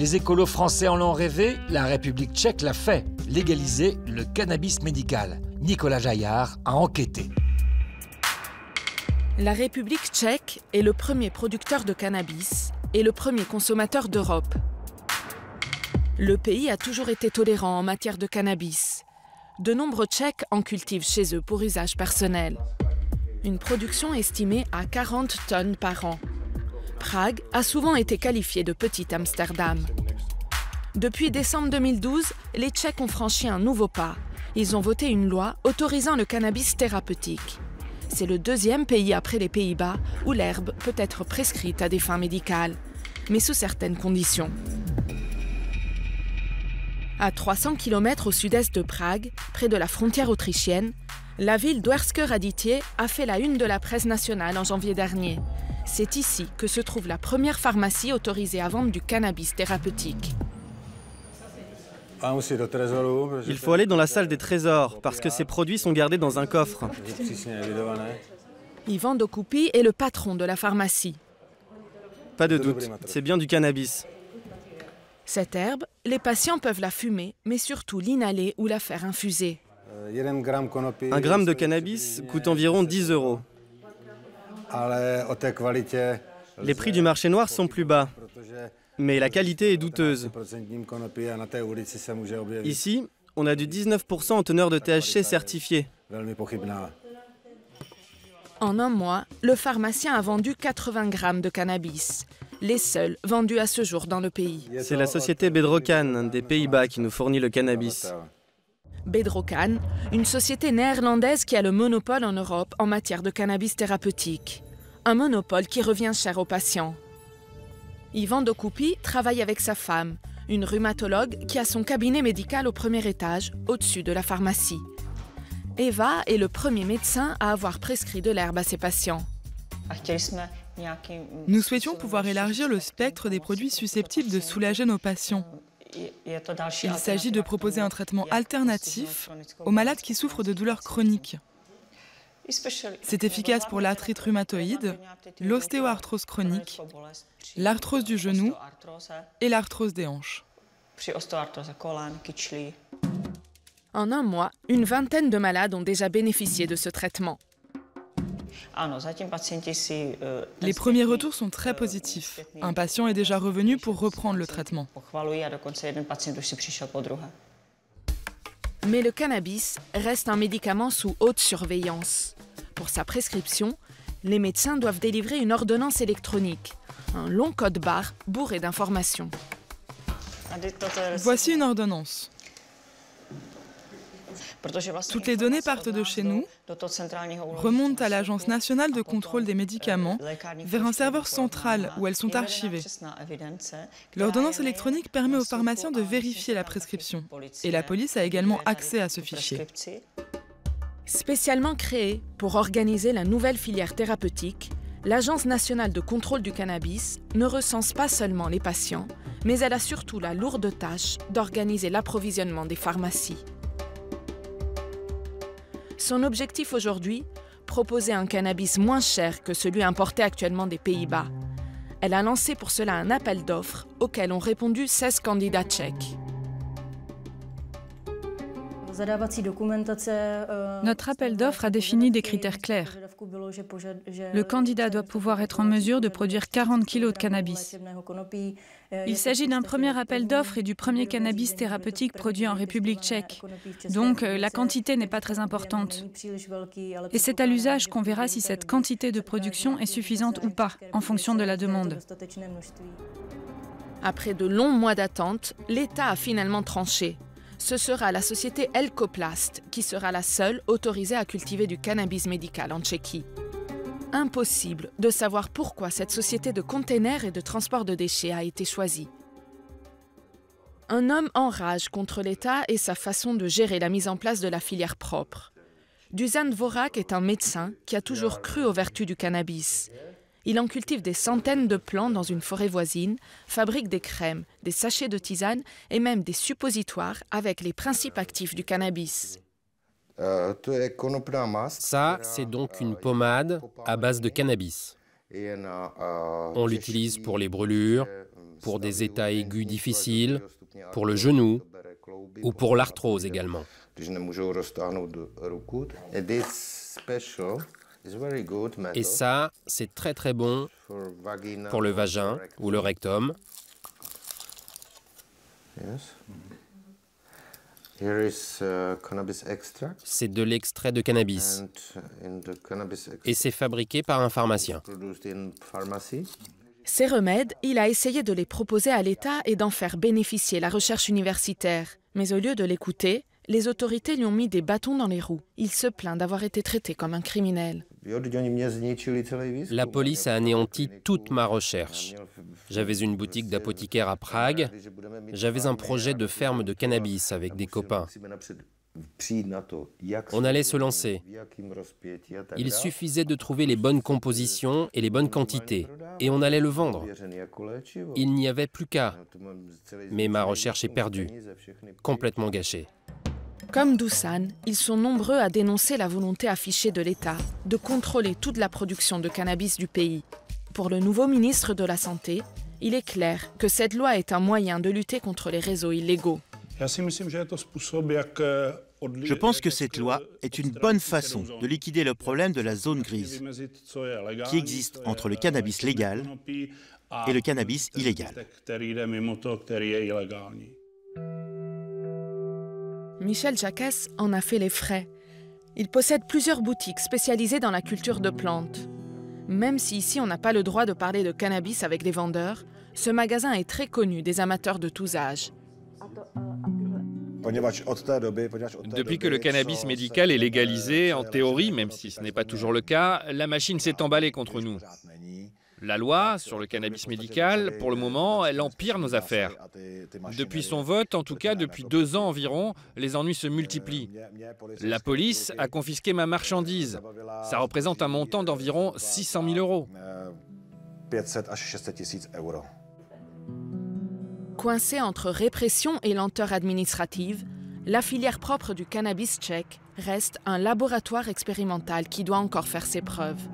Les écolos français en l'ont rêvé, la République tchèque l'a fait. Légaliser le cannabis médical. Nicolas Jaillard a enquêté. La République tchèque est le premier producteur de cannabis et le premier consommateur d'Europe. Le pays a toujours été tolérant en matière de cannabis. De nombreux Tchèques en cultivent chez eux pour usage personnel. Une production estimée à 40 tonnes par an. Prague a souvent été qualifiée de petit Amsterdam. Depuis décembre 2012, les Tchèques ont franchi un nouveau pas. Ils ont voté une loi autorisant le cannabis thérapeutique. C'est le deuxième pays après les Pays-Bas où l'herbe peut être prescrite à des fins médicales, mais sous certaines conditions. À 300 km au sud-est de Prague, près de la frontière autrichienne, la ville d'Uherské Radiště a fait la une de la presse nationale en janvier dernier. C'est ici que se trouve la première pharmacie autorisée à vendre du cannabis thérapeutique. Il faut aller dans la salle des trésors, parce que ces produits sont gardés dans un coffre. Ivan Dokupi est le patron de la pharmacie. Pas de doute, c'est bien du cannabis. Cette herbe, les patients peuvent la fumer, mais surtout l'inhaler ou la faire infuser. 1 gramme de cannabis coûte environ 10 €. Les prix du marché noir sont plus bas, mais la qualité est douteuse. Ici, on a du 19% en teneur de THC certifié. En un mois, le pharmacien a vendu 80 grammes de cannabis, les seuls vendus à ce jour dans le pays. C'est la société Bedrocan des Pays-Bas qui nous fournit le cannabis. Bedrocan, une société néerlandaise qui a le monopole en Europe en matière de cannabis thérapeutique. Un monopole qui revient cher aux patients. Ivan Dokupi travaille avec sa femme, une rhumatologue qui a son cabinet médical au premier étage, au-dessus de la pharmacie. Eva est le premier médecin à avoir prescrit de l'herbe à ses patients. Nous souhaitions pouvoir élargir le spectre des produits susceptibles de soulager nos patients. Il s'agit de proposer un traitement alternatif aux malades qui souffrent de douleurs chroniques. C'est efficace pour l'arthrite rhumatoïde, l'ostéoarthrose chronique, l'arthrose du genou et l'arthrose des hanches. En un mois, une vingtaine de malades ont déjà bénéficié de ce traitement. Les premiers retours sont très positifs. Un patient est déjà revenu pour reprendre le traitement. Mais le cannabis reste un médicament sous haute surveillance. Pour sa prescription, les médecins doivent délivrer une ordonnance électronique, un long code barre bourré d'informations. Voici une ordonnance. Toutes les données partent de chez nous, remontent à l'Agence nationale de contrôle des médicaments, vers un serveur central où elles sont archivées. L'ordonnance électronique permet aux pharmaciens de vérifier la prescription. Et la police a également accès à ce fichier. Spécialement créée pour organiser la nouvelle filière thérapeutique, l'Agence nationale de contrôle du cannabis ne recense pas seulement les patients, mais elle a surtout la lourde tâche d'organiser l'approvisionnement des pharmacies. Son objectif aujourd'hui, proposer un cannabis moins cher que celui importé actuellement des Pays-Bas. Elle a lancé pour cela un appel d'offres auquel ont répondu 16 candidats tchèques. Notre appel d'offres a défini des critères clairs. Le candidat doit pouvoir être en mesure de produire 40 kg de cannabis. Il s'agit d'un premier appel d'offres et du premier cannabis thérapeutique produit en République tchèque. Donc la quantité n'est pas très importante. Et c'est à l'usage qu'on verra si cette quantité de production est suffisante ou pas, en fonction de la demande. Après de longs mois d'attente, l'État a finalement tranché. Ce sera la société Elkoplast qui sera la seule autorisée à cultiver du cannabis médical en Tchéquie. Impossible de savoir pourquoi cette société de containers et de transport de déchets a été choisie. Un homme enrage contre l'État et sa façon de gérer la mise en place de la filière propre. Dusan Dvorak est un médecin qui a toujours cru aux vertus du cannabis. Il en cultive des centaines de plants dans une forêt voisine, fabrique des crèmes, des sachets de tisane et même des suppositoires avec les principes actifs du cannabis. Ça, c'est donc une pommade à base de cannabis. On l'utilise pour les brûlures, pour des états aigus difficiles, pour le genou ou pour l'arthrose également. Et ça, c'est très très bon pour le vagin ou le rectum. C'est de l'extrait de cannabis et c'est fabriqué par un pharmacien. Ces remèdes, il a essayé de les proposer à l'État et d'en faire bénéficier la recherche universitaire. Mais au lieu de l'écouter, les autorités lui ont mis des bâtons dans les roues. Il se plaint d'avoir été traité comme un criminel. La police a anéanti toute ma recherche. J'avais une boutique d'apothicaire à Prague. J'avais un projet de ferme de cannabis avec des copains. On allait se lancer. Il suffisait de trouver les bonnes compositions et les bonnes quantités. Et on allait le vendre. Il n'y avait plus qu'à. Mais ma recherche est perdue. Complètement gâchée. Comme Dusan, ils sont nombreux à dénoncer la volonté affichée de l'État de contrôler toute la production de cannabis du pays. Pour le nouveau ministre de la Santé, il est clair que cette loi est un moyen de lutter contre les réseaux illégaux. Je pense que cette loi est une bonne façon de liquider le problème de la zone grise qui existe entre le cannabis légal et le cannabis illégal. Michel Jacques en a fait les frais. Il possède plusieurs boutiques spécialisées dans la culture de plantes. Même si ici on n'a pas le droit de parler de cannabis avec des vendeurs, ce magasin est très connu des amateurs de tous âges. Depuis que le cannabis médical est légalisé, en théorie, même si ce n'est pas toujours le cas, la machine s'est emballée contre nous. La loi sur le cannabis médical, pour le moment, elle empire nos affaires. Depuis son vote, en tout cas depuis 2 ans environ, les ennuis se multiplient. La police a confisqué ma marchandise. Ça représente un montant d'environ 600 000 €. Coincée entre répression et lenteur administrative, la filière propre du cannabis tchèque reste un laboratoire expérimental qui doit encore faire ses preuves.